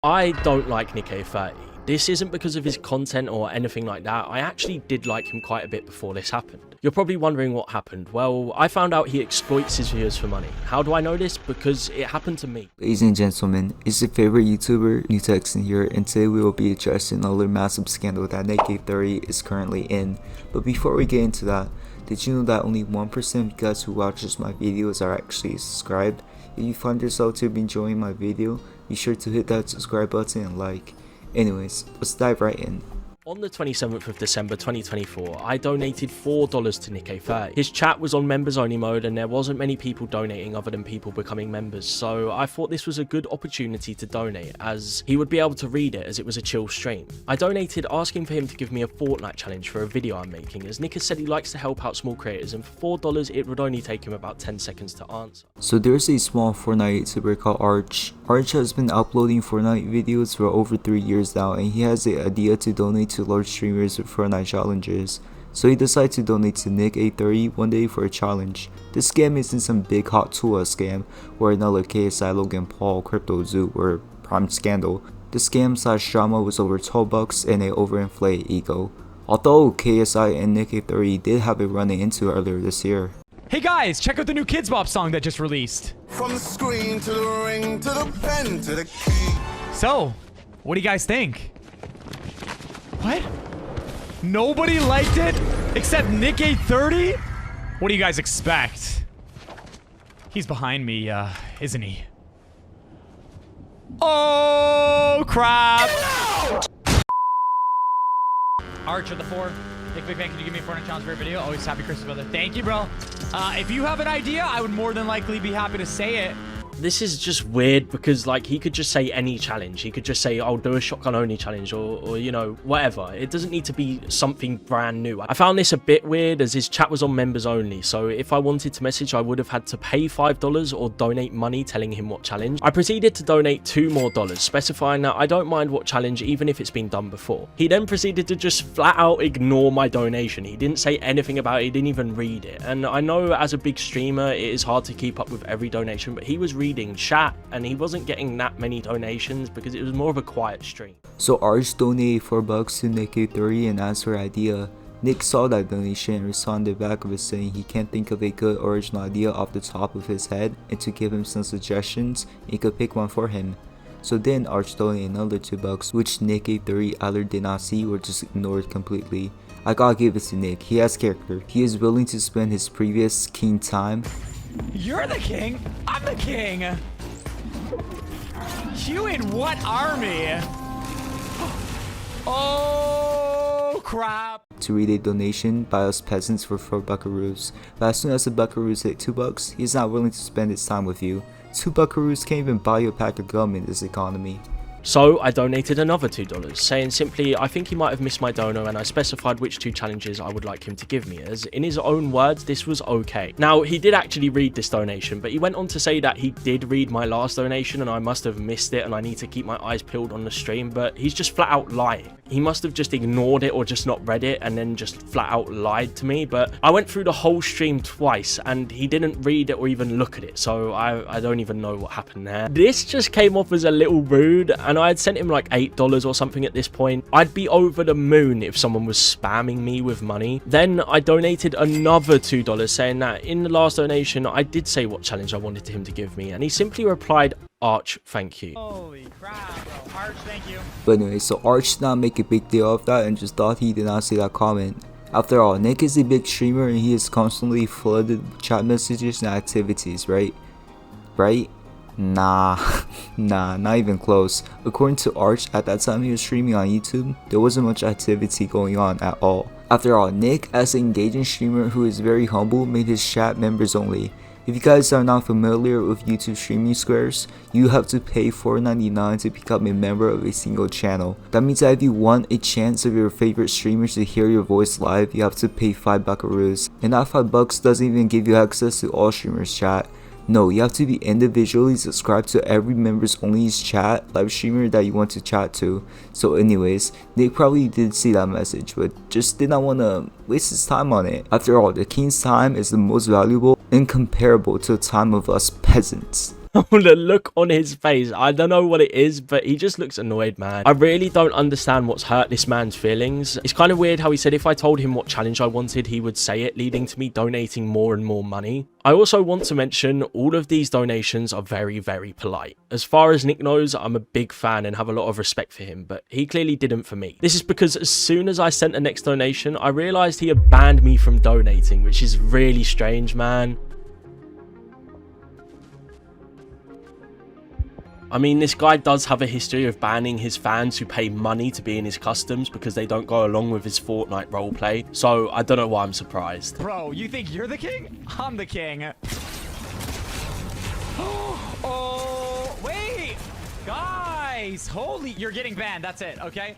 I don't like Nick30. This isn't because of his content or anything like that. I actually did like him quite a bit before this happened. You're probably wondering what happened. Well, I found out he exploits his viewers for money. How do I know this? Because it happened to me. Ladies and gentlemen, it's your favorite YouTuber, NewTexan here, and today we will be addressing another massive scandal that Nick30 is currently in. But before we get into that, did you know that only 1% of you guys who watches my videos are actually subscribed? If you find yourself to be enjoying my video, be sure to hit that subscribe button and like. Anyways, let's dive right in. On the 27th of December 2024, I donated $4 to Nick30. His chat was on members only mode and there wasn't many people donating other than people becoming members, so I thought this was a good opportunity to donate as he would be able to read it as it was a chill stream. I donated asking for him to give me a Fortnite challenge for a video I'm making, as Nick has said he likes to help out small creators, and for $4 it would only take him about 10 seconds to answer. So there's a small Fortnite YouTuber called Arch. Arch has been uploading Fortnite videos for over 3 years now, and he has the idea to donate to large streamers with Fortnite challenges. So he decided to donate to Nick30 one day for a challenge. This scam isn't some big hot Tua scam or another KSI Logan Paul crypto zoo or prime scandal. The scam slash drama was over $12 and an overinflated ego. Although KSI and Nick30 did have a running into earlier this year. Hey guys, check out the new Kids Bop song that just released. From the screen to the ring to the pen to the key. So, what do you guys think? What? Nobody liked it except Nick30? What do you guys expect? He's behind me, isn't he? Oh, crap! Arch of the 4. Big man, can you give me a Fortnite challenge for your video? Always happy Christmas, brother. Thank you, bro. If you have an idea, I would more than likely be happy to say it. This is just weird because, like, he could just say any challenge. He could just say, I'll do a shotgun only challenge or you know, whatever. It doesn't need to be something brand new. I found this a bit weird as his chat was on members only. So if I wanted to message, I would have had to pay $5 or donate money telling him what challenge. I proceeded to donate $2 more, specifying that I don't mind what challenge even if it's been done before. He then proceeded to just flat out ignore my donation. He didn't say anything about it. He didn't even read it. And I know as a big streamer, it is hard to keep up with every donation, but he was reading chat and he wasn't getting that many donations because it was more of a quiet stream. So Arch donated $4 to Nick30 and asked for an idea. Nick saw that donation and responded back with saying he can't think of a good original idea off the top of his head and to give him some suggestions and he could pick one for him. So then Arch donated another $2 which Nick30 either did not see or just ignored completely. I gotta give it to Nick, he has character. He is willing to spend his previous king time. You're the king? I'm the king! You in what army? Oh, crap! To read a donation by us peasants for 4 buckaroos. But as soon as the buckaroos hit $2, he's not willing to spend his time with you. 2 buckaroos can't even buy you a pack of gum in this economy. So I donated another $2, saying simply I think he might have missed my dono, and I specified which 2 challenges I would like him to give me, as in his own words this was okay. Now he did actually read this donation, but he went on to say that he did read my last donation and I must have missed it and I need to keep my eyes peeled on the stream, but he's just flat out lying. He must have just ignored it or just not read it and then just flat out lied to me, but I went through the whole stream twice and he didn't read it or even look at it, so I don't even know what happened there. This just came off as a little rude, and I had sent him like $8 or something at this point. I'd be over the moon if someone was spamming me with money. Then I donated another $2 saying that in the last donation I did say what challenge I wanted him to give me, and he simply replied, Arch, thank you. Holy crap, bro. Arch, thank you. But anyway, so Arch did not make a big deal of that and just thought he did not see that comment. After all, Nick is a big streamer and he is constantly flooded with chat messages and activities, right? Right? Nah, not even close. According to Arch, at that time he was streaming on YouTube, there wasn't much activity going on at all. After all, Nick, as an engaging streamer who is very humble, made his chat members only. If you guys are not familiar with YouTube streaming squares, you have to pay $4.99 to become a member of a single channel. That means that if you want a chance of your favorite streamers to hear your voice live, you have to pay 5 buckaroos. And that $5 doesn't even give you access to all streamers' chat. No, you have to be individually subscribed to every members only chat live streamer that you want to chat to. So anyways, Nick probably did see that message but just did not want to waste his time on it. After all, the king's time is the most valuable and comparable to the time of us peasants. The look on his face, I don't know what it is, but he just looks annoyed, man. I really don't understand what's hurt this man's feelings. It's kind of weird how he said if I told him what challenge I wanted, he would say it, leading to me donating more and more money. I also want to mention all of these donations are very, very polite. As far as Nick knows, I'm a big fan and have a lot of respect for him, but he clearly didn't for me. This is because as soon as I sent the next donation, I realized he had banned me from donating, which is really strange, man. I mean, this guy does have a history of banning his fans who pay money to be in his customs because they don't go along with his Fortnite roleplay. So I don't know why I'm surprised. Bro, you think you're the king? I'm the king. Oh, wait. Guys, holy, you're getting banned. That's it, okay?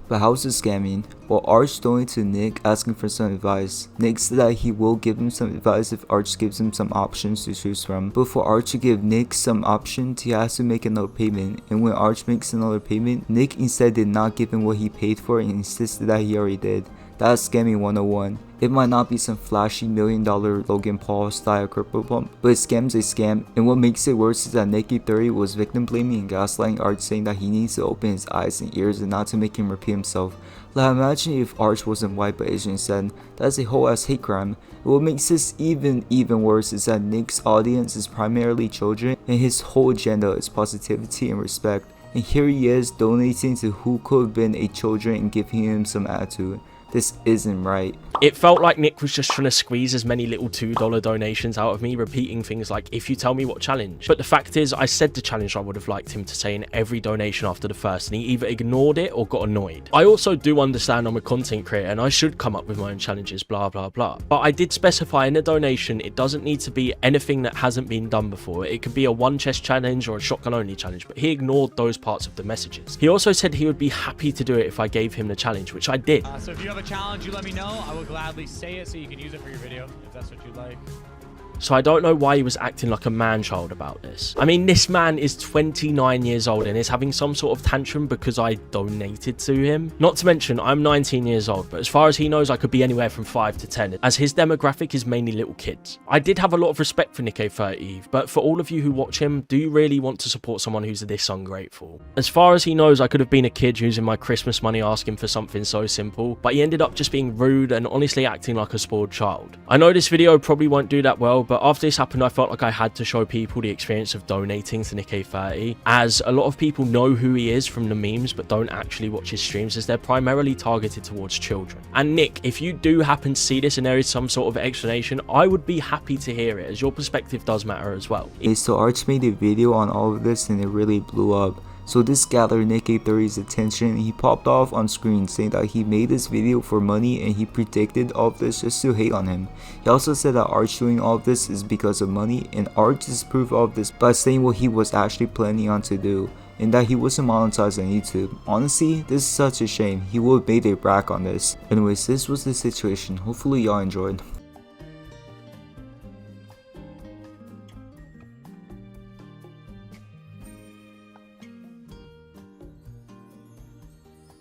But how's it scamming? Well, Arch donated to Nick asking for some advice. Nick said that he will give him some advice if Arch gives him some options to choose from. But for Arch to give Nick some options, he has to make another payment. And when Arch makes another payment, Nick instead did not give him what he paid for and insisted that he already did. That's scamming 101. It might not be some flashy $1 million Logan Paul style crypto pump, but a scam's a scam, and what makes it worse is that Nicky30 was victim blaming and gaslighting Arch, saying that he needs to open his eyes and ears and not to make him repeat himself. Like, imagine if Arch wasn't white but Asian instead. That's a whole ass hate crime. And what makes this even worse is that Nick's audience is primarily children, and his whole agenda is positivity and respect. And here he is donating to who could have been a children and giving him some attitude. This isn't right. It felt like Nick was just trying to squeeze as many little $2 donations out of me, repeating things like, if you tell me what challenge. But the fact is, I said the challenge I would have liked him to say in every donation after the first, and he either ignored it or got annoyed. I also do understand I'm a content creator and I should come up with my own challenges, blah, blah, blah. But I did specify in the donation, it doesn't need to be anything that hasn't been done before. It could be a one chest challenge or a shotgun only challenge, but he ignored those parts of the messages. He also said he would be happy to do it if I gave him the challenge, which I did. So if you have a challenge, you let me know. I will gladly say it so you can use it for your video if that's what you like. So I don't know why he was acting like a man-child about this. I mean, this man is 29 years old and is having some sort of tantrum because I donated to him. Not to mention, I'm 19 years old, but as far as he knows, I could be anywhere from 5 to 10, as his demographic is mainly little kids. I did have a lot of respect for Nick30, but for all of you who watch him, do you really want to support someone who's this ungrateful? As far as he knows, I could have been a kid using my Christmas money asking for something so simple, but he ended up just being rude and honestly acting like a spoiled child. I know this video probably won't do that well, but after this happened, I felt like I had to show people the experience of donating to Nick30, as a lot of people know who he is from the memes but don't actually watch his streams, as they're primarily targeted towards children. And Nick, if you do happen to see this and there is some sort of explanation, I would be happy to hear it, as your perspective does matter as well. So Arch made a video on all of this and it really blew up. So this gathered Nick30's attention and he popped off on screen saying that he made this video for money and he predicted all of this just to hate on him. He also said that Arch doing all of this is because of money, and Arch disproved of this by saying what he was actually planning on to do, and that he wasn't monetized on YouTube. Honestly, this is such a shame. He would have made a brag on this. Anyways, this was the situation. Hopefully y'all enjoyed.